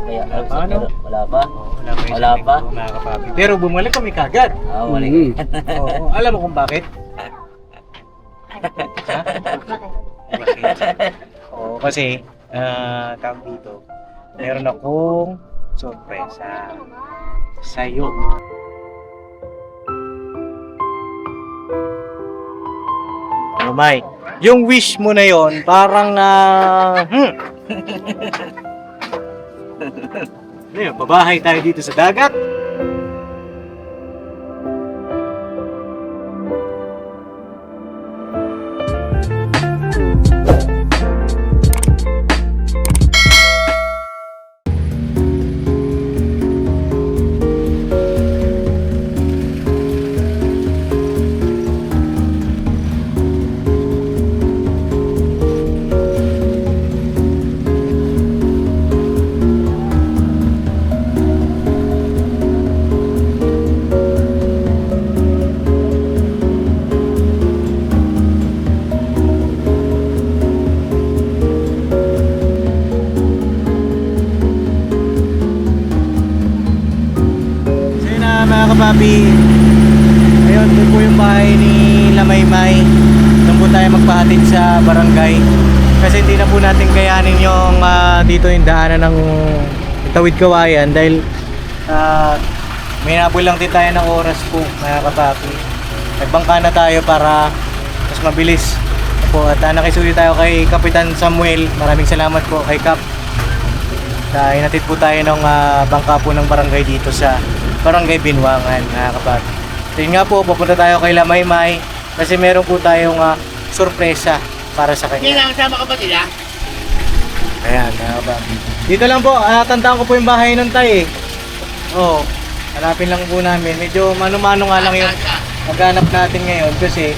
Kaya, Ano? wala pa. Wala pa Wala pa. mga kapapi. Pero bumalik kami kagad. Wala. Oo, alam mo kung bakit? Ha? Bakit? Oo, kasi, tawag dito, meron akong sorpresa sa'yo. Oh my, yung wish mo na yon parang Ayun, babahay tayo dito sa dagat. Mga kapapi, ayun, ito po yung bahay ni Lamaymay. Doon po tayo magpahatid sa barangay kasi hindi na po natin kayanin yung dito yung daanan ng Tawid Kawayan dahil may nabol lang din tayo ng oras po mga kapapi. Nagbangka na tayo para mas mabilis po at nakisuli tayo kay Kapitan Samuel. Maraming salamat po kay Kap. Hinatid po tayo ng bangka po ng barangay dito sa Barangay Binwangan, mga kapapi. So yun nga po, pupunta tayo kay Lamaymay kasi meron po tayong sorpresa para sa kanya. Hindi nakasama ka ba nila? Ayan, mga kapapi. Dito lang po, tandaan ko po yung bahay ng tay eh. Oo, hanapin lang po namin. Medyo mano-mano nga lang yung maghanap natin ngayon kasi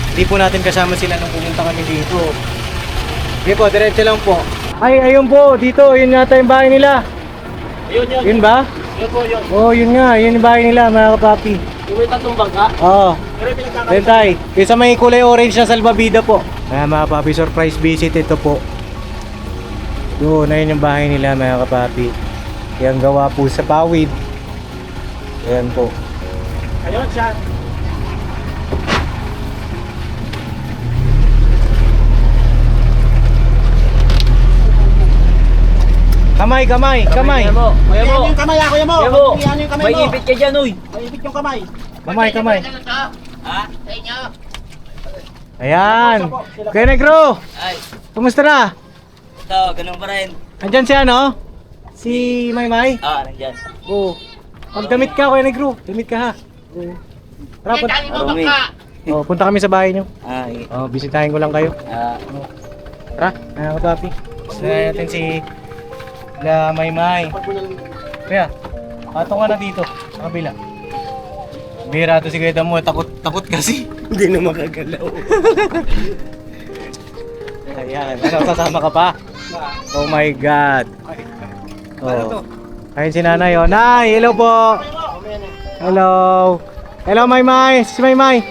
hindi po natin kasama sila nung pumunta kami dito. Sige po, diretso lang po. Ay, ayun po, dito, yun yata yung bahay nila. Yun. Yun ba? Yun po yun. Oo, yun nga, yun yung bahay nila, mga kapapi. Yung may tatlong bangka. Oo. Pero pinagkakaroon. Then tay, yung sa may kulay orange na salbabida po. Mga kapapi, surprise visit ito po. Doon, ayun yung bahay nila, mga kapapi. Yan gawa po sa pawid. Ayan po. Ayun siya. Kamay. Kuya mo. Kuya mo. Yung kamay, kuya mo. Kuya mo. Yan yung kamay May mo. ipit ka dyan, uy. May ipit yung kamay. Kamay. Ha? Sa inyo. Ayan. Kuya Negro, Ay. kumusta na? Ito, ganun pa rin. Andyan si ano? Si Maymay? Nandyan. Oo. Pagdamit ka, Kuya Negro. Damit ka ha. Oo. Tara, Arumi. punta kami sa bahay nyo. Ay. Bisitahin ko lang kayo. Ah. Tara, mga kapapi. Sinayin natin si Lamaymay. Kaya, patong ka na dito, sa kabila. Bihira to si Kuya Damo, takot kasi. Hindi na makagalaw. Ayan, sasama ka pa? Oh my God. Oh. Ayun si nanay, oh. Nay, hello po. Hello. Hello, Maymay. Si Maymay.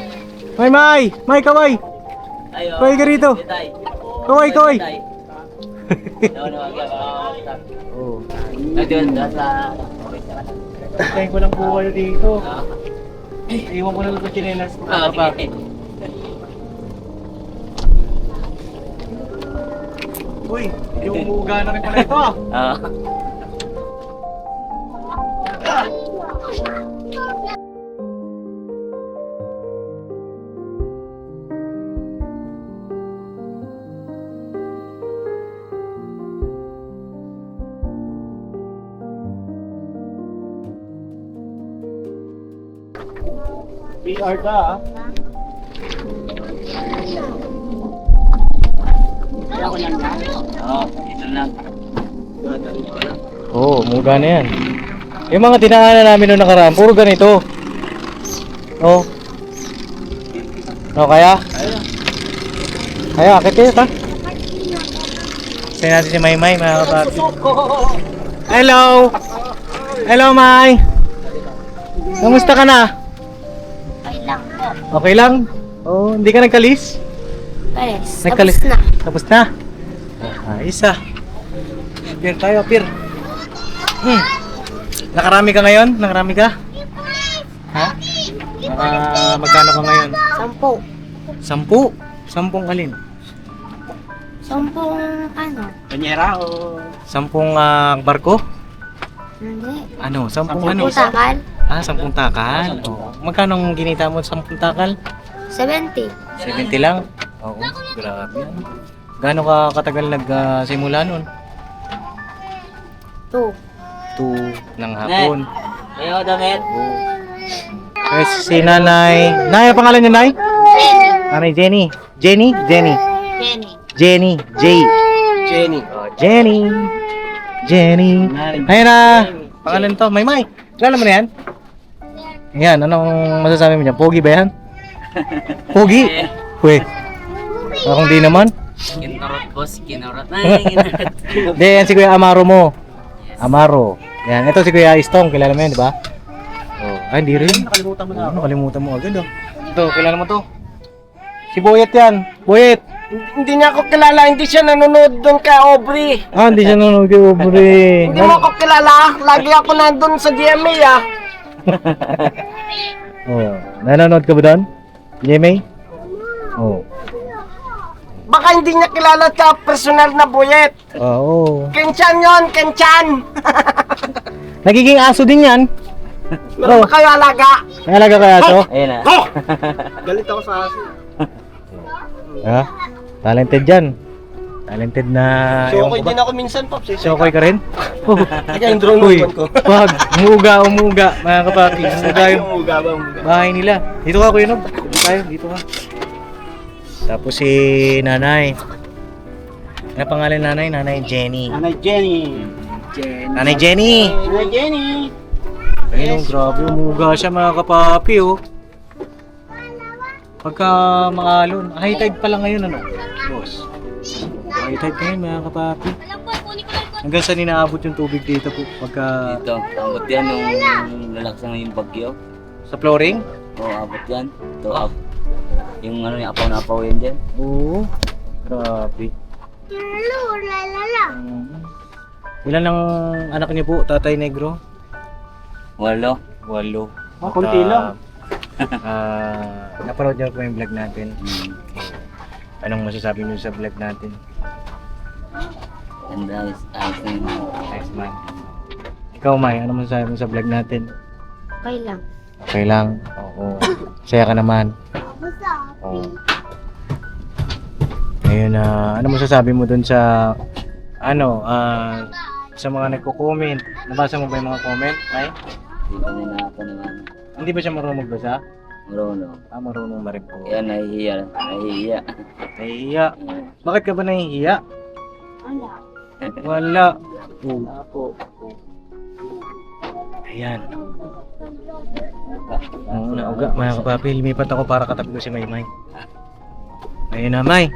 Maymay, kaway. Ayo. Kaway ka rito. Kaway. Oh. Tayo ko lang po kayo dito. Iwan ko na lang sa chinelas. Sige. Uy, yung umuga na rin pala ito ah. PR ka ah. Ito lang. Oo, muga na yan. Yung mga dinaanan namin noong nakaraan, puro ganito. Oo. Kaya? Kaya, akit kayo ta. Sayin natin si Maymay, mga kapapi. Hello! Hello, May! Kamusta ka na? Okay lang po. Okay lang? Oh, hindi ka nagkalis? Yes, Nagkalis? tapos na. Tapos na? Ayos ah. Pier tayo, pier. Nakarami ka ngayon? Nakarami ka? Ha? Magkano ka ngayon? 10. 10? 10 alin? 10 ano? Banyera o... 10 barko? Hindi. Ano? 10 ano? Takal? 10 takal. Oo. Magkano ang ginita mo sa 10 takal? 70. 70 lang? Oo, grabe yan. Gaano ka katagal nagsimula nun? 2. 2 ng hapon. Ayaw, damit. Eh, si Nanay... Nay, ang pangalan niya, Nay? Nanay Jenny. Jenny? Jenny. Jenny. Jenny. J. Jenny. Oh, Jenny. Jenny. Ayun na. Pangalan to. Maymay. Kilala mo na yan? Yan. Anong masasabi mo dyan? Pogi ba yan? Pogi? Uy. Akong di naman. Kinarot, boss. Kinarot. Ay, kinarot. Hindi, yan si Kuya Amaro mo. Amaro. Yan. Ito si Kuya Istong. Kilala mo yan, di ba? Oh. Ay, hindi rin. Nakalimutan mo na. Nakalimutan mo agad, oh. Ito, kilala mo to. Si Boyet yan. Boyet. Hindi niya ako kilala, hindi siya nanonood doon kay Aubrey. Hindi siya nanonood kay Aubrey. Hindi mo ako kilala, lagi ako nandun sa GMA ah. Oh, nanonood ka ba doon? Jemay? Oh. Baka hindi niya kilala sa personal na Boyet. Oo. Kenchan yon, Kenchan. Nagiging aso din yan. Meron ba kayo alaga? May alaga kaya aso? Ayun na. Oh! Galit ako sa aso. Ha? Talented yan. Talented na... Shokoy din ako minsan, Pops. Shokoy ka rin? Oh. Kaya yung drone Uy, ko. wag. Umuga, mga kapatid. Umuga yung Umuga ba, umuga. bahay nila. Dito ka, Kuya Nob. Dito tayo, dito ka. Tapos si Nanay. Ano pangalan Nanay? Nanay Jenny. Nanay Jenny. Nanay Jenny! Nanay Jenny. Ayun, grabe, umuga siya mga kapapi, oh. Pagka makalon, high tide pa lang ngayon, ano? Boss. High tide ngayon mga kapapi. Hanggang saan inaabot yung tubig dito po? Pagka Dito. Abot yan nung lalaksan yung bagyo. sa flooring? Oo, abot yan. Ito, yung ano, yung apaw-apaw yan dyan. Oo. Grabe. Ilan ang anak niyo po, Tatay Negro? 8. 8. Kunti lang. Napanood niyo po yung vlog natin. Hmm. Anong masasabi niyo sa vlog natin? And ayos na yun. Nice man. Ikaw, May, ano masasabi mo sa vlog natin? Okay lang. Okay lang. Oo. Saya ka naman. Oo. Ayun, ano masasabi mo dun sa sa mga nagko-comment? Nabasa mo ba yung mga comment, May? Hindi pa nila ako naman. Hindi ba siya marunong magbasa? Marunong. Marunong na rin po. Kaya nahihiya. Nahihiya. Nahihiya. Bakit ka ba nahihiya? Wala. Wala. Oo. Ayan. Oo, nauga. Mga kapapi, lumipat ako para katabi ko si Maymay. Ayun na, May.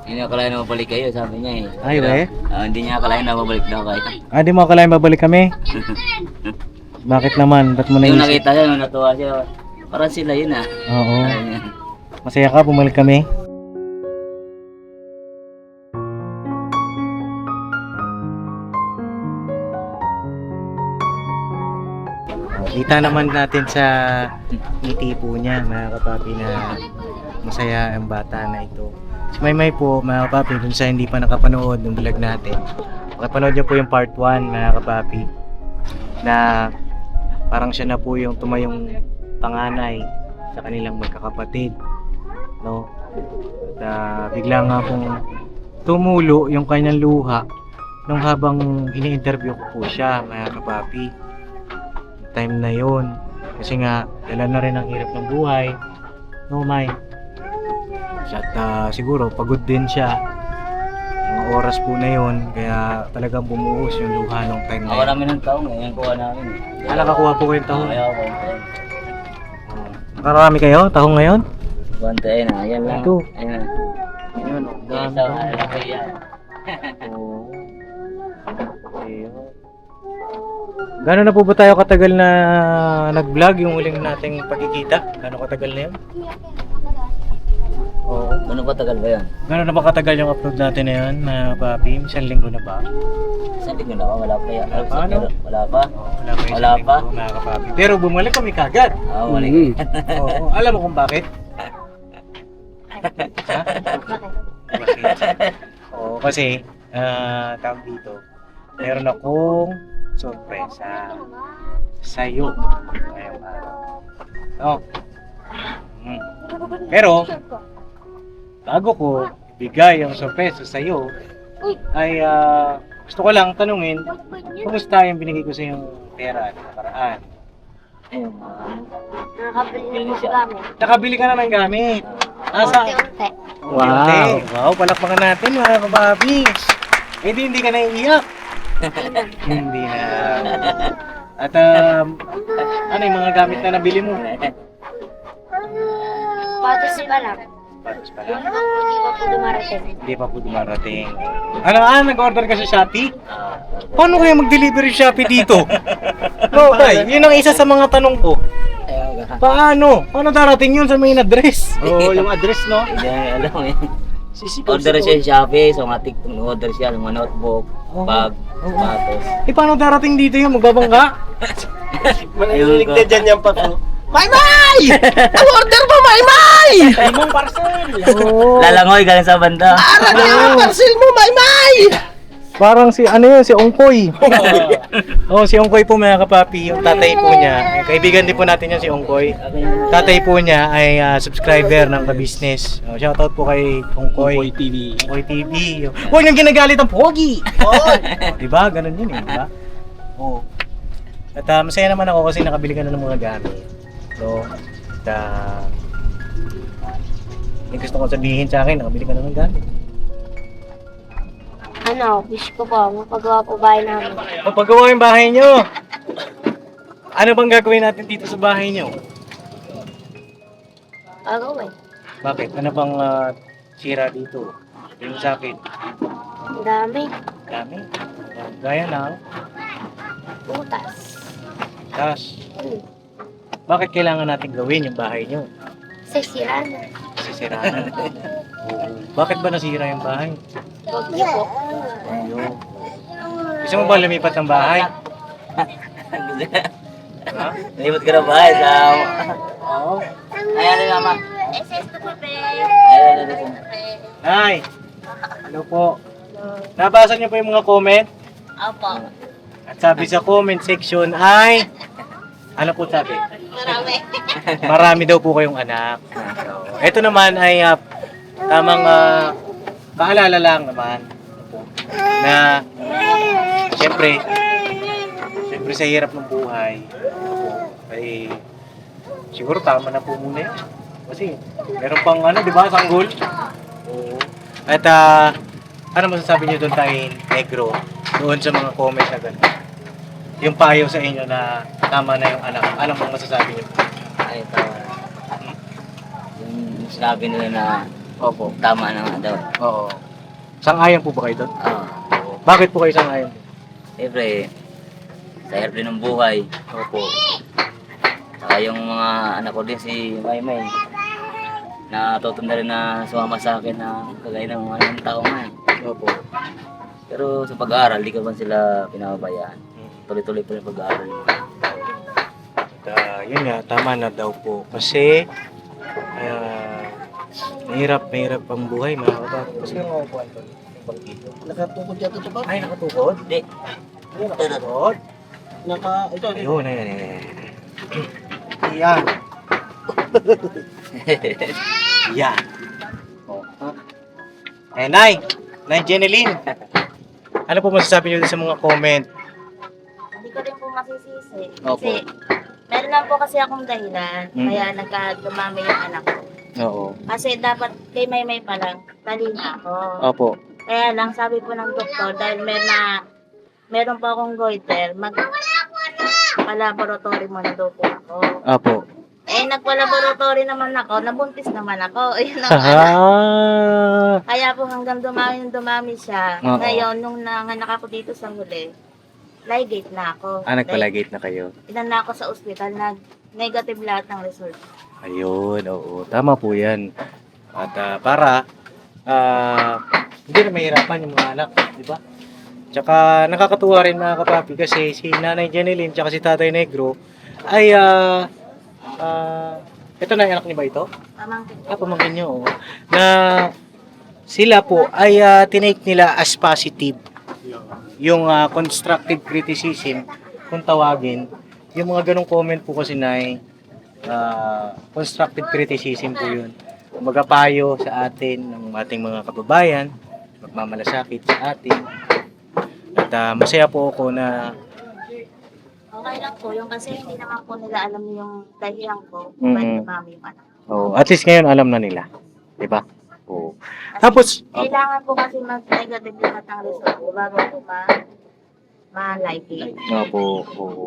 Hindi niya akalain na mabalik kayo, sabi niya eh. Ay, we? Hindi niya akalain na mabalik daw kayo. Di mo akalain babalik kami? Bakit naman? Ba't mo Yung naisip? nakita siya, nung natuwa siya. Parang sila yun ah. Oo. Sabi niya. Masaya ka, bumalik kami. Kita naman natin sa ngiti po niya, mga kapapi, na masaya ang bata na ito. Si Maymay po, mga kapapi, dun sa hindi pa nakapanood ng vlog natin, makapanood niyo po yung part 1, mga kapapi, na parang siya na po yung tumayong panganay sa kanilang magkakapatid, no? At bigla nga pong tumulo yung kanyang luha nung habang ini-interview ko po siya, mga kapapi. Time na yon, kasi nga dala na rin ang hirap ng buhay, no, May? At siguro pagod din siya mga oras po na yon, kaya talagang bumuhos yung luha nung time na Ako yun. namin ng taong eh, yung kuha namin eh. Nakakuha po kayong tahong. Ayaw ko. Nakarami kayo tahong ngayon? Bantayin na, ayan lang. Ito. Ayan na. Ayun, Yung isa, alaki yan. Oo. Ayun. Gano'n na po ba tayo katagal na nag-vlog yung uling nating pagkikita? Gano'n katagal na yun? Oo. Gano'n ba tagal ba yan? Gano'n na ba katagal yung upload natin na yun, mga papi? Isang linggo na ba? Isang linggo na ba? Wala pa yan. Wala pa, ano? Wala pa? Wala pa isang Wala pa? linggo, mga kapapi. Pero bumalik kami kagad. Wala. Oo. Alam mo kung bakit? Ha? Bakit? Oo, kasi, tawag dito, meron akong sorpresa sa'yo ngayong araw. Oh. Pero, bago ko ibigay ang sorpresa sa'yo, ay gusto ko lang tanungin, kumusta yung binigay ko sa yung pera at nakaraan? Ayun. Nakakabili na po kami. Nakabili ka na ng gamit. Asa? Unti-unti. Wow! Wow, palakpakan natin mga kababis. Eh di hindi ka naiiyak. Hindi na. At ano yung mga gamit na nabili mo? Patos pa lang. Paros pa Hindi lang. pa po dumarating. Hindi pa po dumarating. Ano nag-order ka sa Shopee? Ah, Paano kaya mag-deliver yung Shopee dito? No, tay, yun ang isa sa mga tanong ko. ayun ka. Paano? Paano darating yun sa main address? Oo, yung address, no? Hindi niya alam eh. Sisigaw Order siya sa Shopee, so matik order siya ng mga notebook, bag, sapatos. Eh, paano darating dito yun? Magbabangga? Manililig na dyan yung pato. Maymay! Ang order mo, Maymay! Limang parcel! Oo. Lalangoy galing sa banda. Arang na ang parcel mo, Maymay! Parang si ano yun, si Ongkoy. Oh, si Ongkoy po mga kapapi, yung tatay po niya. Kaibigan din po natin yan si Ongkoy. Tatay po niya ay subscriber ng ka-business. Oh, shoutout po kay Ongkoy TV. Ongkoy TV. Huwag nang ginagalit ang pogi. Oo. Diba? Ganun yun eh, diba? Oo. At masaya naman ako kasi nakabili ka na ng mga gamit. So, at may gusto kong sabihin sa akin, nakabili ka na ng gamit. Ano, wish ko po, mapagawa po bahay namin. Paggawa yung bahay nyo. Ano bang gagawin natin dito sa bahay nyo? Gagawin. Bakit? Ano bang sira dito? Yung sakit? Ang dami. Dami. Gaya ng Butas. tas. Bakit kailangan natin gawin yung bahay nyo? Sisira na. Sisira na. Bakit ba nasira yung bahay? Huwag niyo po. Ayun. Gusto mo ba lumipat ng bahay? Ha? Nalibot ka na ba? Sa... Oo. Ay, ano yung ama? SS to po, Nay! Ano po? Nabasa niyo po yung mga comment? Opo. At sabi sa comment section ay... Ano po sabi? Marami. Marami daw po kayong anak. So, ito naman ay tamang paalala lang naman na siyempre sa hirap ng buhay ay siguro tama na po muna yun. Kasi meron pang ano, di ba, sanggol? Oo. At ano masasabi niyo doon tayo negro doon sa mga comment na gano'n? Yung payo sa inyo na tama na yung anak. Anong mga masasabi niyo? Ay, tama. Yung sinabi nila na Opo. tama na nga daw. Oo. Sang-ayon po ba kayo doon? Oo. Bakit po kayo sang-ayon? Siyempre, sa hirap din ng buhay. Opo. Saka yung mga anak ko din si Maymay. Natuto na rin na sumama sa akin na kagaya ng mga tao nga eh. Opo. Pero sa pag-aaral, di ka man sila pinababayaan. Tuloy-tuloy pa yung pag-aaral mo. At, yun nga, tama na daw po. Kasi, mahirap ang buhay, mga kapatid. Kasi yung mga upuan to, yung bang dito. Nakatukod yata ito ba? Ay, nakatukod? Hindi. Ay, nakatukod? Ito. Ayun, ayun. Yan. Yan. Oh. Nay Jeneline. Ano po masasabi niyo sa mga comment? Hindi ko rin po masisisi. Opo. Kasi meron lang po kasi akong dahilan. Kaya nagka-dumami yung anak ko. Oo. Kasi dapat kay Maymay pa lang, talina ako. Opo. Kaya lang sabi po ng doktor, dahil meron po akong goiter, pa-laboratory muna daw po ako. Opo. Eh, nagpa-laboratory naman ako, nabuntis naman ako. Ayun ang Ah. Kaya po hanggang dumami siya. Oo. Ngayon, nung nanganak ako dito sa huli, ligate na ako. Nagpalagate na kayo. Ilan na ako sa ospital, negative lahat ng result. Ayun, oo. Tama po yan. At para hindi na mahirapan yung mga anak, di ba? Tsaka nakakatuwa rin mga kapapi kasi si Nanay Janeline tsaka si Tatay Negro ay ito na yung anak niyo ba ito? Pamangkin. Pamangkin niyo, oo. Na sila po ay tinake nila as positive yung constructive criticism kung tawagin. Yung mga ganong comment po kasi na constructive criticism po yun. Magapayo sa atin ng ating mga kababayan, magmamalasakit sa atin. At masaya po ako na Okay lang po, yung kasi hindi naman po nila alam yung dahilan ko kung bakit dumami yung anak. at least ngayon alam na nila. Diba? Oo. Tapos, Kailangan po kasi mag-negative lahat ng result ko bago po ma-likely. Opo, oo.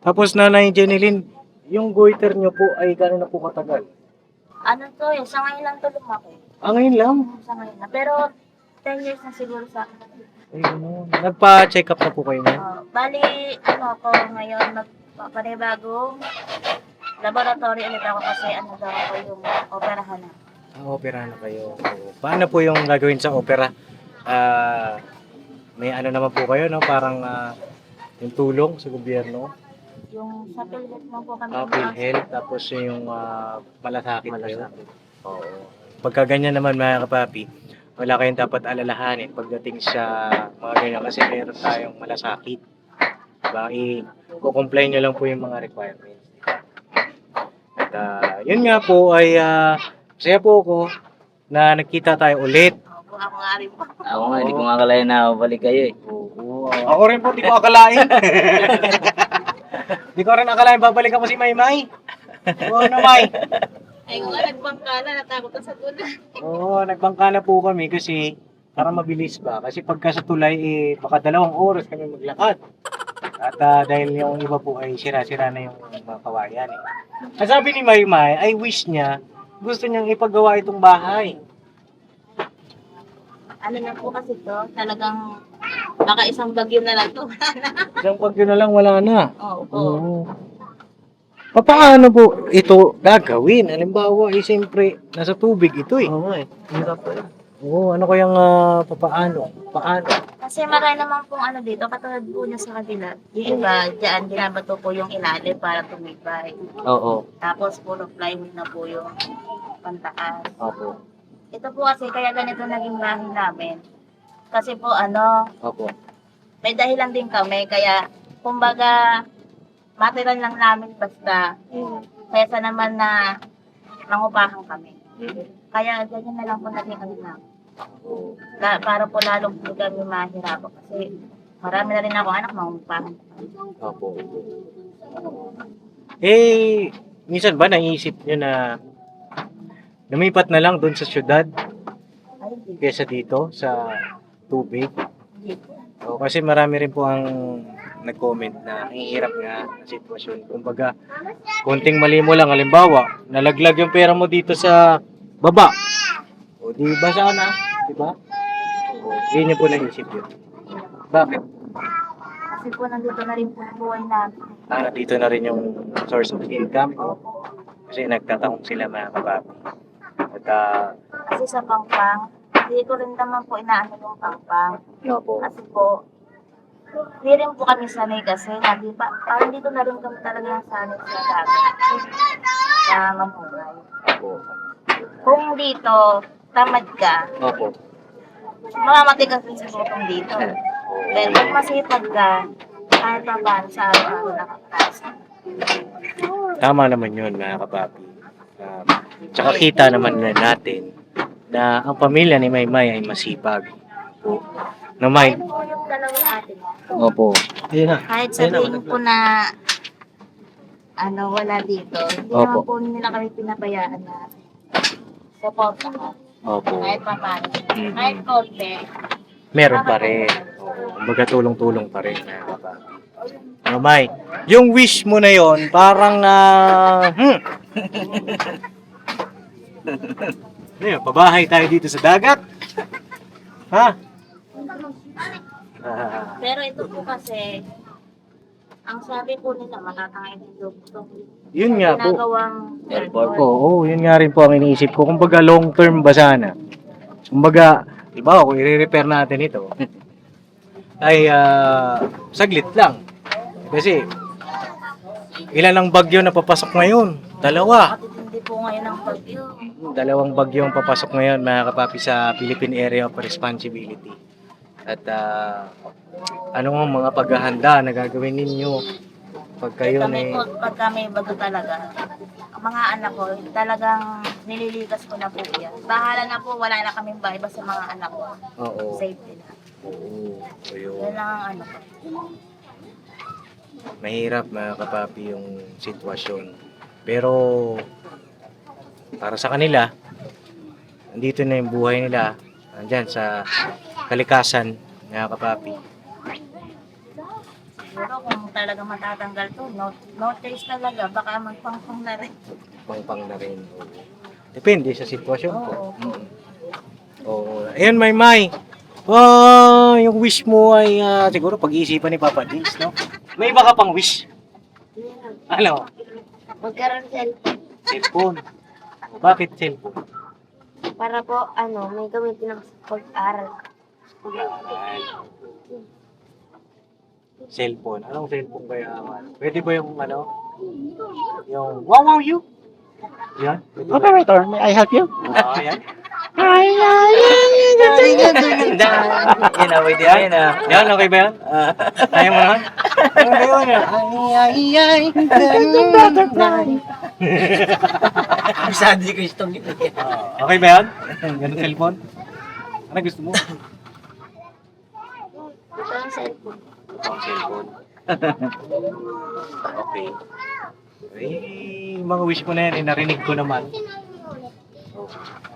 Tapos Nanay Janeline, yung goiter nyo po ay gano'n na po katagal? Ano to eh, sa ngayon lang to lumaki. Ngayon lang? Sa ngayon na. Pero 10 years na siguro sa akin. Ay, gano'n. Nagpa-check up na po kayo niya? Bali, ano ako ngayon, panibagong laboratory ulit ako kasi ano daw ako yung operahan na. Opera na kayo. Oo. Paano po yung gagawin sa opera? May ano naman po kayo, no? Parang yung tulong sa gobyerno. Yung sa PhilHealth mo po kami. PhilHealth, tapos yung malasakit kayo. Oo. Pagka ganyan naman mga kapapi, wala kayong dapat alalahanin pagdating sa mga ganyan kasi meron tayong malasakit. Diba? I-comply nyo lang po yung mga requirements. At yun nga po ay masaya po ako na nagkita tayo ulit. Opo, ako nga rin po. Ako nga, hindi ko nga akalain na balik kayo eh. Oo. Ako rin po, di ko akalain. Di ko rin akalain babalik ako si Maymay. Oo, ano May? Ay, nga, nagbangka na, natakot na sa tula. Oo, nagbangka na po kami kasi para mabilis ba. Kasi pagka sa tulay, baka 2 oras kami maglakad. At dahil yung iba po ay sira-sira na yung mga kawayan eh. Ang sabi ni Maymay, ay wish niya, gusto niyang ipagawa itong bahay. Ano na po kasi to, talagang baka isang bagyo na lang to. Isang pagyo na lang, wala na. Opo. Oo. Paano po ito gagawin? Halimbawa, siyempre, nasa tubig ito eh. Oo nga eh. Hirap pa eh. Oo, ano kayang paano? Kasi marami naman pong ano dito, katulad po niya sa kabila. Yung iba, dyan, binabato po yung ilalim para tumibay. Oo. Tapos puro plywood na po yung pantaas. Opo. Ito po kasi kaya ganito naging bahay namin. Kasi po ano, Opo. may dahilan din kami, kaya kumbaga material lang namin basta kaysa naman na nangupahan kami. Kaya ganyan na lang po naging ano namin. Para po lalong po kami mahirapan kasi marami na rin ako anak mangupahan. Opo. Minsan ba naisip nyo na lumipat na lang doon sa syudad Ay, di. kaysa dito sa tubig? Di po. O, kasi marami rin po ang nag-comment na hihirap nga ang sitwasyon. Kumbaga, konting mali mo lang, halimbawa, nalaglag yung pera mo dito sa baba. O, di ba sana? Di ba? O, hindi niyo po naisip yun. Bakit? Kasi po nandito na rin po ang buhay namin. Dito na rin yung source of income. Kasi nagtataong sila mga kababi. At, Kasi sa pangpang, hindi ko rin naman po inaano yung pangpang. po. Kasi po, hindi rin po kami sanay kasi, hindi pa, parang dito na rin kami talaga sanay sa dati. Sa mamuhay. Opo. Kung dito, tamad ka, Opo. mamamatay ka rin siguro kung dito. Pero pag masipag ka, kahit pa paano sa araw-araw nakakatasa. Tama naman yun mga kababi. Tsaka kita naman na natin na ang pamilya ni Maymay ay masipag. Opo. No, May? Kahit po yung dalawang atin, Opo. Ayun na. kahit sabihin po na ano, wala dito, hindi Opo. naman po nila kami pinabayaan na support ako. Opo. Kahit pa paano. Kahit konti. Meron pa rin. Kumbaga tulong-tulong pa rin mga kababi. No, May? Yung wish mo na yon parang Ano yun, pabahay tayo dito sa dagat? Ha? Pero ito po kasi, Ang sabi po nila, matatangay ng doktor. Yun nga po. Ginagawang Airport. Oo, yun nga rin po ang iniisip ko. Kumbaga long term ba sana? Kumbaga, diba kung i-repair natin ito, ay saglit lang. Kasi, ilan ang bagyo na papasok ngayon? Dalawa. Matitindi po ngayon ang bagyo. Dalawang bagyo ang papasok ngayon, mga kapapi, sa Philippine Area of Responsibility. At ano nga mga paghahanda na gagawin ninyo pag kayo Kami na po, pag kami bago talaga, ang mga anak ko, talagang nililigas ko na po yan. Bahala na po, wala na kaming bahay basta mga anak ko. Oo. Safety na. Oo. So, yun. Yan lang ang ano ko. Mahirap mga kapapi yung sitwasyon. Pero para sa kanila, andito na yung buhay nila. Andyan sa kalikasan mga kapapi. Siguro kung talaga matatanggal to, no choice talaga, baka magpangpang na rin. Pangpang na rin. Depende sa sitwasyon po. Oo. Oo. Ayun, May. Yung wish mo ay siguro pag-iisipan ni Papa Dins, no? May iba ka pang wish? Ano? Magkaroon cellphone. Cellphone. Bakit cellphone? Para po, may gamitin ng pag-aral. Cellphone. Anong cellphone kaya? Pwede ba yung yung wow you? Yan? Operator, may I help you? Yan. Yan na, pwede yan na. Yan, okay ba yan? Kaya mo naman? Ano ba yun? Bisado ko itong Okay ba yan? Ganun cellphone? Ano gusto mo? Ito ang cellphone. Ang cellphone. Okay. Mga wish mo na yan, narinig ko naman.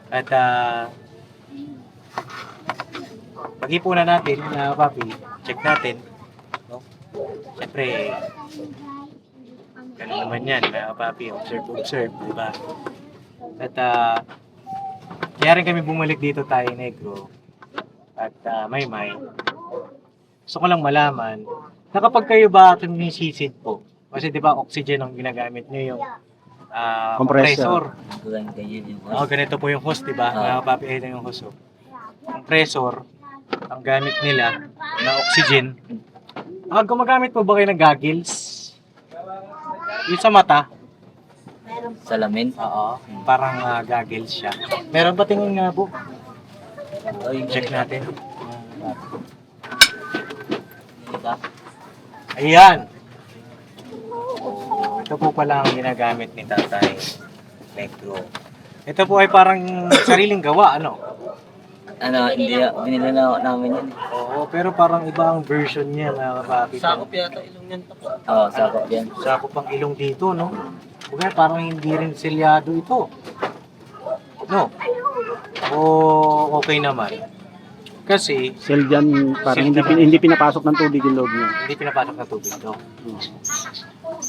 At pag-ipunan natin, papi, check natin. No? Siyempre, ganun naman yan, papi, observe, di ba? At kaya rin kami bumalik dito tayo, Negro. At May. Gusto ko lang malaman, na kapag kayo ba tumisisid po, kasi di ba oxygen ang ginagamit nyo yung compressor. Ganyan yung Ganito po yung hose, di ba? Mga papi, ito yung hose. Compressor, ang gamit nila na oxygen. Gumagamit po ba kayo ng goggles? Yung sa mata? salamin. Oo, parang goggles siya. Meron ba tingin nga po? Check natin. Ayan. Ito po pala ang ginagamit ni Tatay Negro. Ito po ay parang sariling gawa, ano? Binila na namin yan. Oo, pero parang iba ang version niya, mga kapatid. Sakop yata ilong yan. Oo, sakop yan. Sakop ang ilong dito, no? Kaya parang hindi rin selyado ito. No? O okay naman. Kasi Sel dyan, parang Sel hindi pinapasok ng tubig yung loob niya. hindi pinapasok na tubig ito.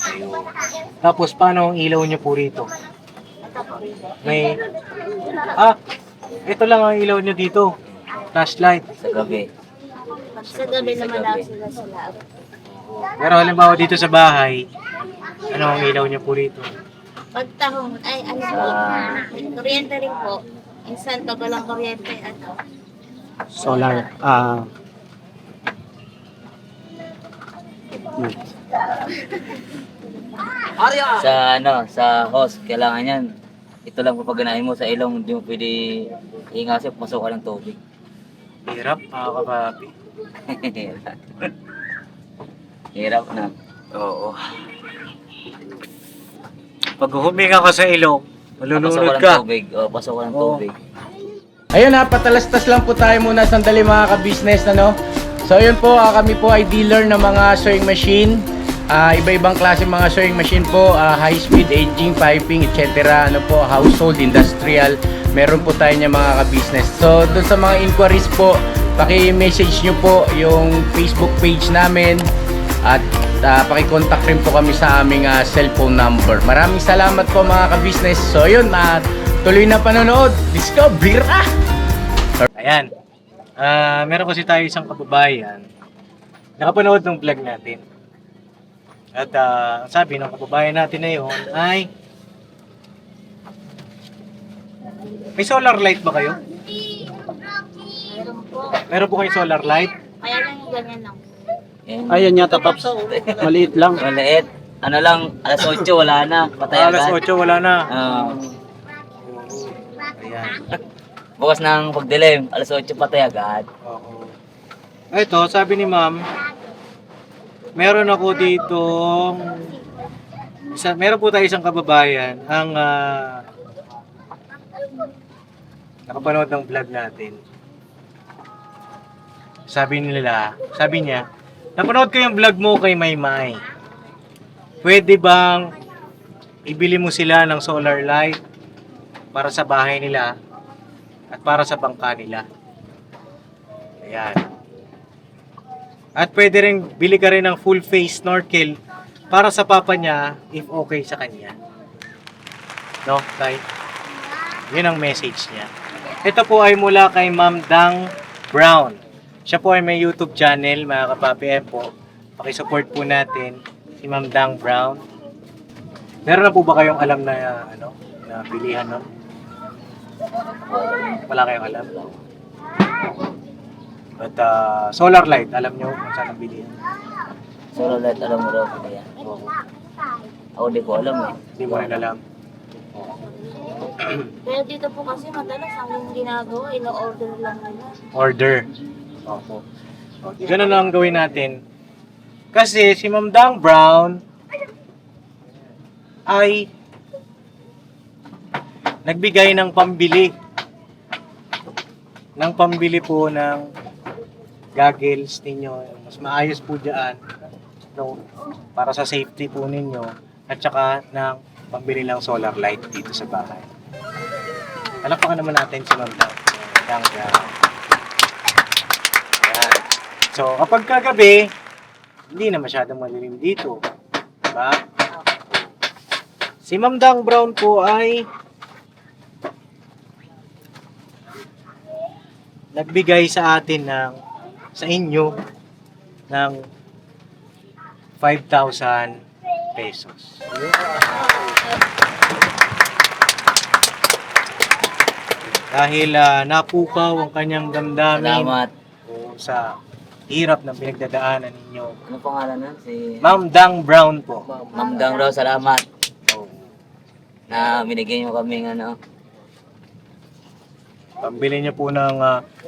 Ayun. Tapos paano ang ilaw niyo po rito? May ito lang ang ilaw niyo dito. Flashlight. Sa gabi. Sa gabi naman daw sila sa loob. Pero halimbawa dito sa bahay, ano ang ilaw niyo po rito? Pag tahong, ay ano po, kuryente rin po. Minsan pag walang kuryente, Solar. Sa hose, kailangan yan. Ito lang papaganahin mo sa ilong, hindi mo pwede ingasip, pasok ka ng tubig. Hirap, mga kapapi. Hirap na. Oo. Pag huminga ka sa ilong, Pasok malulunod ka ng ka. tubig. Pasok ka ng Oo. tubig. Ayun ha, patalastas lang po tayo muna sandali mga ka-business, ano? So ayun po, kami po ay dealer ng mga sewing machine. Iba-ibang klase mga sewing machine po, high-speed, aging, piping, etc. Ano po, household, industrial. Meron po tayo niya mga ka-business. So doon sa mga inquiries po, paki-message nyo po yung Facebook page namin. At paki-contact rin po kami sa aming cellphone number. Maraming salamat po mga ka-business. So yun, tuloy na panonood. Discover! Ayan. Meron kasi tayo isang kababayan. Nakapanood ng vlog natin. At ang sabi ng kababayan natin na yun ay may solar light ba kayo? Meron po. Meron po kayong solar light? Kaya lang yung ganyan lang. Yan. Ayan yata, Paps. Maliit lang. Maliit. Ano lang, alas 8 wala na. Patay Alas agad. 8 wala na. Ayan. Bukas ng pagdilim, alas 8 patay agad. Oo. Ito, sabi ni ma'am, meron ako dito, meron po tayo isang kababayan ang nakapanood ng vlog natin. Sabi niya, napanood ko yung vlog mo kay Maymay. Pwede bang ibili mo sila ng solar light para sa bahay nila at para sa bangka nila? Ayan. At pwede rin, bili ka rin ng full face snorkel para sa papa niya if okay sa kanya. No, Tay? Yun ang message niya. Ito po ay mula kay Ma'am Dang Brown. Siya po ay may YouTube channel, mga kapapi po. Pakisupport po natin si Ma'am Dang Brown. Meron na po ba kayong alam na na bilihan nun? Wala kayong alam? But solar light, alam nyo kung saan ang bilihan? Solar light, alam mo raw ko yan. Ako di ko alam eh. Hindi mo rin alam. Pero dito po kasi madalas ang ginagawa, ino-order lang nila. Order. Opo. Okay. Ganun lang ang gawin natin. Kasi si Ma'am Dang Brown ay nagbigay ng pambili. Ng pambili po ng goggles ninyo. Mas maayos po dyan. No? Para sa safety po ninyo. At saka ng pambili ng solar light dito sa bahay. Alapakan naman natin si Ma'am Dang Brown. Ayan. So, kapag kagabi, hindi na masyadong malilim dito. Diba? Si Ma'am Dang Brown po ay nagbigay sa atin sa inyo ng 5,000 pesos. Dahil napukaw ang kanyang damdamin Salamat. sa hirap na pinagdadaanan ninyo. Ano pangalan nun? Si Ma'am Dang Brown po. Ma'am Dang raw, salamat. Na binigyan nyo kaming Pambili niyo po ng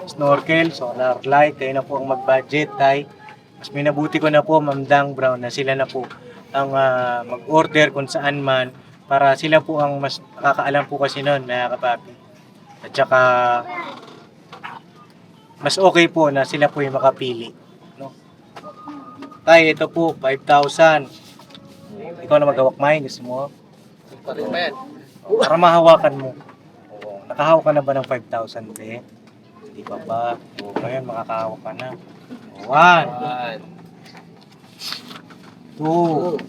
snorkel, solar light, kayo na po ang mag-budget, tay. Mas minabuti ko na po, Ma'am Dang Brown, na sila na po ang mag-order kung saan man para sila po ang mas nakakaalam po kasi noon, mga kapapi. At saka, mas okay po na sila po yung makapili. No? Tay, ito po, 5,000. Ikaw na maghawak, May, gusto mo? Para mahawakan mo. Oo. Nakahawak ka na ba ng 5,000, be? Hindi pa ba? O, ngayon makakahawak ka na. 1, 2,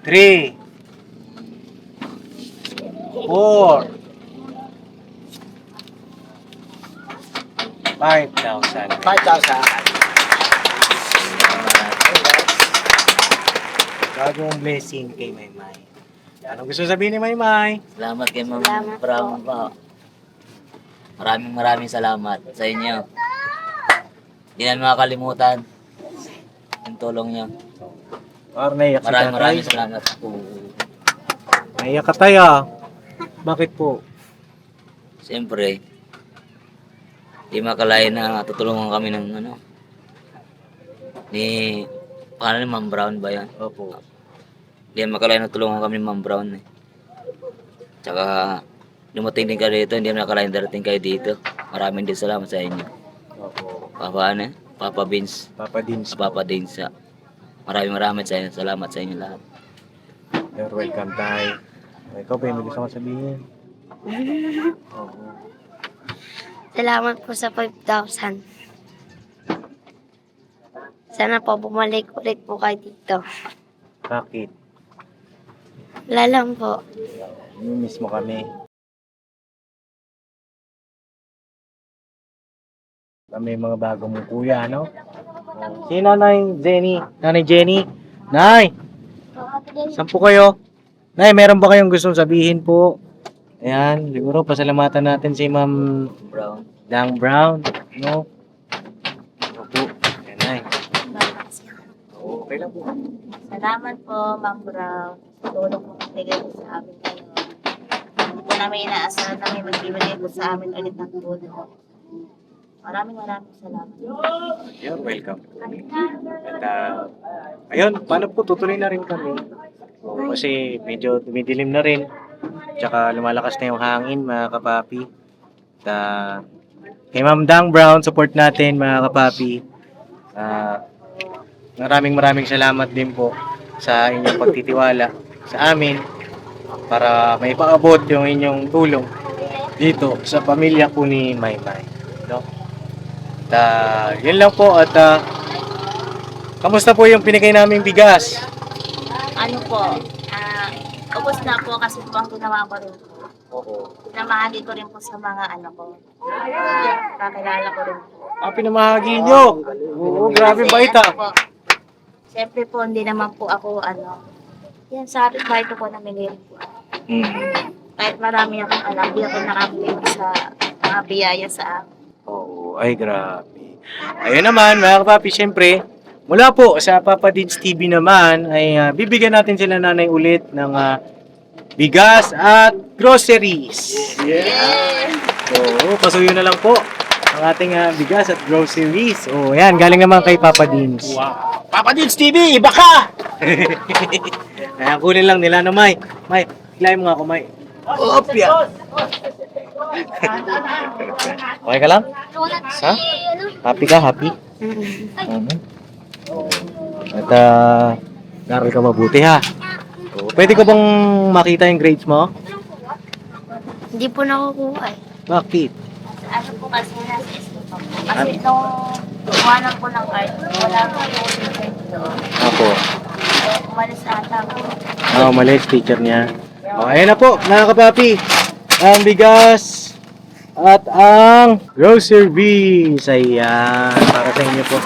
3, 4, 5,000. 5,000. Bagong blessing kay Maymay. Ano gusto sabihin ni Maymay? Salamat kay Ma'am Salamat Brown po. Maraming salamat sa inyo. Hindi namin makakalimutan yung tulong nyo. Parang naiyak si Maraming tatay. salamat po. Naiyak ka tayo. Bakit po? Siyempre, di makalain na tutulungan kami ng ni pangalan ni Ma'am Brown ba yan? Opo. Di makalain na tulungan kami ni Ma'am Brown eh. Tsaka dumating din kayo dito, hindi nakalain darating kayo dito. Maraming din salamat sa inyo. Opo. Papa Vince, Papa Dins. Papa Dins. Maraming sa inyo. Salamat sa inyo lahat. You're welcome, tay. Ikaw ba may gusto kong sabihin? Opo. Salamat po sa 5,000. Sana po bumalik ulit po kayo dito. Bakit? Wala lang po. Miss mo kami. Kami mga bagong kuya, no? Si Nanay Jenny. Nanay Jenny. Nay, saan po kayo? Nay, meron ba kayong gustong sabihin po? Ayan, siguro pasalamatan natin si Ma'am Brown. Dang Brown. No? Opo. Ayan, Nay. Okay lang po. Salamat po, Ma'am Brown. Tulong po bigay po sa amin ngayon. Hindi po namin inaasahan na may magbibigay po sa amin ulit ng tulong. Maraming salamat. You're welcome. At ayun, paano po tutuloy na rin kami. Kasi medyo dumidilim na rin. Tsaka lumalakas na yung hangin, mga kapapi. At kay Ma'am Dang Brown, support natin, mga kapapi. Maraming salamat din po sa inyong pagtitiwala sa amin para may paabot yung inyong tulong dito sa pamilya po ni Maymay. No? Yun lang po at kamusta po yung pinigay naming bigas? Ano po, ubos na po kasi po ang ginawa ko rin po. Oo. Pinamahagi ko rin po sa mga ano ko. Kakilala ko rin po. Pinamahagi nyo. Oo, grabe Kasi bait ano ah. po, siyempre po, hindi naman po ako yan sa akin, kahit po namili rin po. Kahit marami akong alam, di ako nakabili sa mga biyaya sa akin. Oo, ay grabe. Ayun naman, mga kapapi, syempre, mula po sa Papa Dids TV naman, ay bibigyan natin sila nanay ulit ng bigas at groceries. Yeah! So, pasuyo na lang po ang ating bigas at groceries. Oh, yan, galing naman kay Papa Dids. Wow. Papa Dids TV, iba ka! Kaya kunin lang nila na May. May, hilahin mo nga ako, May. Opya! Okay ka lang? Ha? Happy ka? Happy? At naral ka mabuti ha. So, pwede ko bang makita yung grades mo? Hindi po nakukuha eh. Bakit? Ano po kasi nasa school pa po. Kasi nung kumanan po ng card, wala po yung teacher doon. Ako. So, umalis ata po. Malis teacher niya. Ayan na po, mga kapapi. Ang bigas at ang groceries. Ayan, para sa inyo po.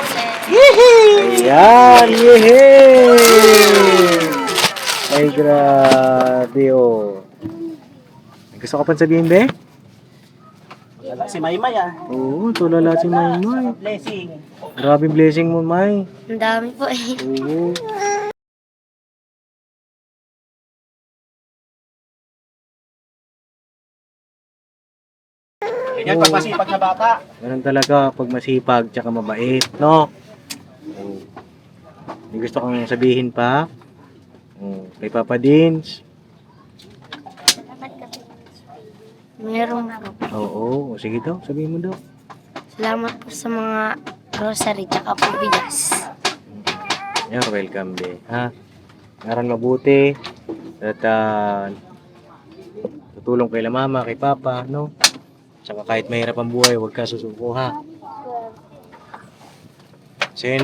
Ayan, yehey! Ay, grabe oh. May gusto ka pang sabihin, be? Wala si Maymay ah. Oo, tulala si Maymay. Blessing. Grabe blessing mo, May. Ang dami po eh. Oo. Yan, pagmasipag na bata. Ganun talaga pag masipag tsaka mabait, no? Oo. May gusto kang sabihin pa? Oo. Kay Papa Dins? Meron po. Oo, sige daw, sabihin mo daw. Salamat po sa mga grocery tsaka po bigas. You're welcome, be. Ha? Ngaran mabuti. At tutulong kay la mama, kay papa, no? Tsaka kahit mahirap ang buhay, huwag ka susuko, ha? So yun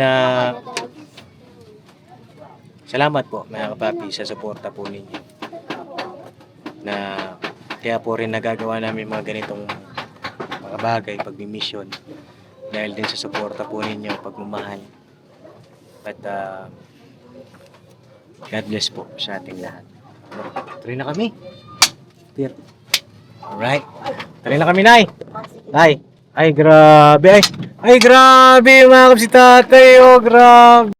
salamat po, mga kapapi, sa suporta po ninyo. Na kaya po rin nagagawa namin mga ganitong mga bagay pag mission dahil din sa suporta po ninyo, pagmamahal. At God bless po sa ating lahat. Tuloy na kami. Dear. Alright. Tuloy na kami, Nay. Nay. Ay, grabe. Ay, grabe. Mga si tatay. Oh, grabe.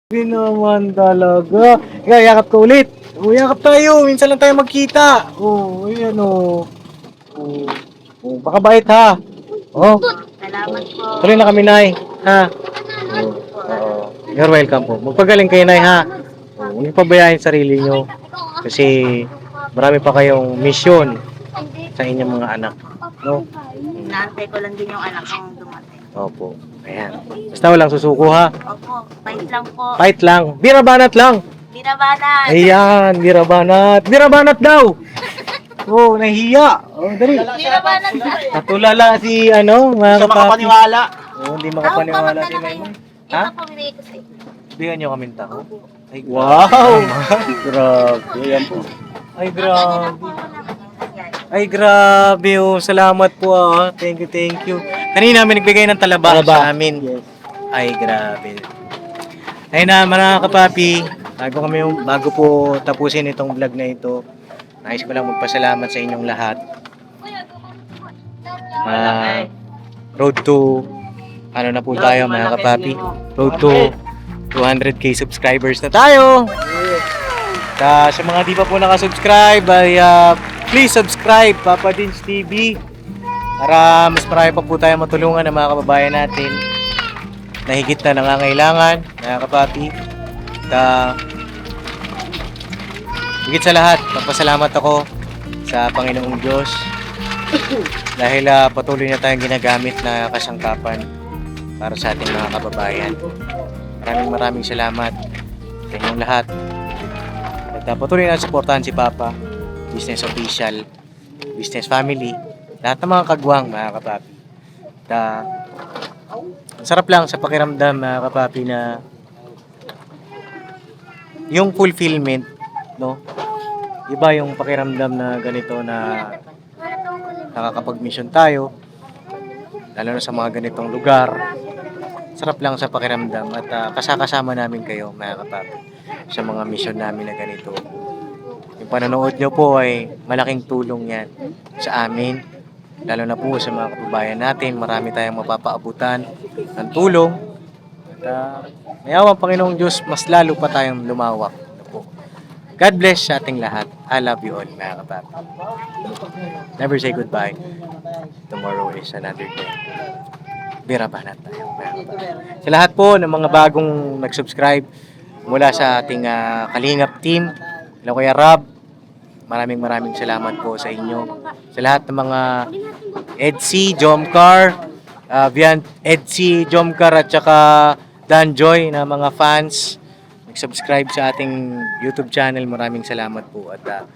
Grabe naman talaga. Yakap ko ulit. Yakap tayo. Minsan lang tayo magkita. Ayan baka bait ha. Salamat po. Tuloy na kami, Nay. Ha? You're welcome po. Magpagaling kayo, Nay, ha? Huwag niyo pabayaan sarili nyo. Kasi marami pa kayong mission sa inyong mga anak. No? Inaantay ko lang din yung anak kong dumating. Opo. Ayan. Basta walang susuko, ha? Opo, fight lang po. Fight lang. Birabanat lang. Binabanat! Ayan, birabanat. Birabanat daw! Oh, nahiya. Oh, dali. Binabanat na! Natulala si, mga Hindi ka kapapi. makapaniwala. Oh, hindi makapaniwala si na kayo. Maymay. Ito Ha? po binigay ko sa inyo. Bigyan nyo kaming tao. Ay, wow! Grabe. Ay, grabe. Ay, grabe oh. Salamat po ah. Thank you. Kanina may nagbigay ng talaba sa amin. Ay, grabe. Ayun na, mga kapapi. Bago po tapusin itong vlog na ito, nais ko lang magpasalamat sa inyong lahat. Road to, ano na po tayo mga kapapi? Road to 200k subscribers na tayo. Sa mga di pa po nakasubscribe ay please subscribe Papa Dins TV para mas marami pa po tayo matulungan ng mga kababayan natin na higit na nangangailangan, mga kapapi. Higit sa lahat, magpasalamat ako sa Panginoong Diyos dahil patuloy na tayong ginagamit na kasangkapan para sa ating mga kababayan. Maraming salamat sa inyong lahat. At patuloy na suportahan si Papa, business official, business family, lahat ng mga kagwang, mga kapapi. Ang sarap lang sa pakiramdam, mga kapapi, na yung fulfillment, no? Iba yung pakiramdam na ganito na nakakapag-mission tayo, lalo na sa mga ganitong lugar. Sarap lang sa pakiramdam at kasama namin kayo, mga kapapi, sa mga mission namin na ganito. Yung panonood nyo po ay malaking tulong yan sa amin, lalo na po sa mga kababayan natin. Marami tayong mapapaabutan ng tulong at mayawang Panginoong Diyos, mas lalo pa tayong lumawak. God bless sa ating lahat. I love you all, mga kapapi. Never say goodbye. Tomorrow is another day. Birabanat tayo, mga kapapi. Sa lahat po ng mga bagong nag-subscribe mula sa ating Kalingap team, hello Kuya Rob, maraming salamat po sa inyo. Sa lahat ng mga Edsy, Jomcar, Edsy, Jomcar at saka Danjoy na mga fans subscribe sa ating YouTube channel, maraming salamat po at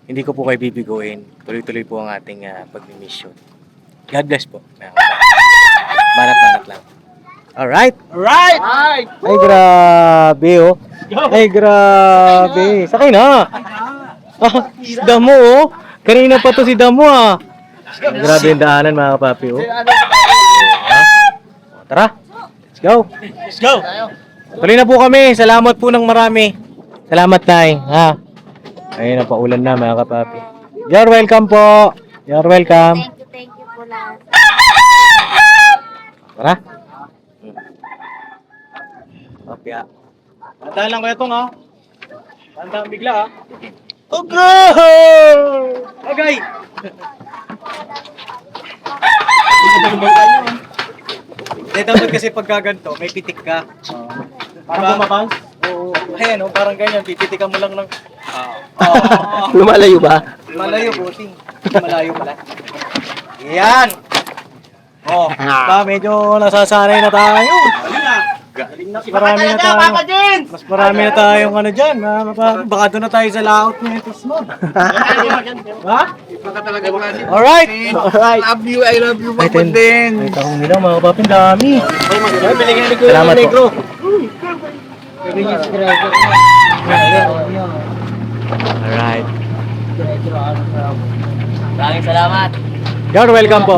hindi ko po kayo bibiguin. Tuloy-tuloy po ang ating pag-mission. God bless po. Banat lang. Alright? Ay, grabe oh. Ay, grabe. Sakay na. Si Damo oh. Kanina pa to si Damo ah. Grabe yung daanan, mga kapapi oh. Tara. Let's go. Tuloy na po kami. Salamat po ng marami. Salamat, Nay. Ha? Ayun na, paulan na, mga kapapi. You're welcome po. You're welcome. Thank you po lahat. Tara. Okay, ah. Tandaan lang ko itong, ha? Tandaan bigla, ha? Okay! Okay! Dapat kasi pagkaganto, may pitik ka. Parang bumabang? Oo. Ayan, oh, parang ganyan. Pipitikan mo lang ng... Lumalayo ba? Malayo, bossing. Malayo pala. Yan! Oh, medyo nasasanay na tayo. Marami na tayo. Mas marami na tayong ano dyan. Baka doon na tayo sa laot na ito mo. Ha? Alright! I love you, Papa Din. Ay, takong nila mga kapapin, dami. Salamat po. Alright. Maraming salamat. You're welcome po.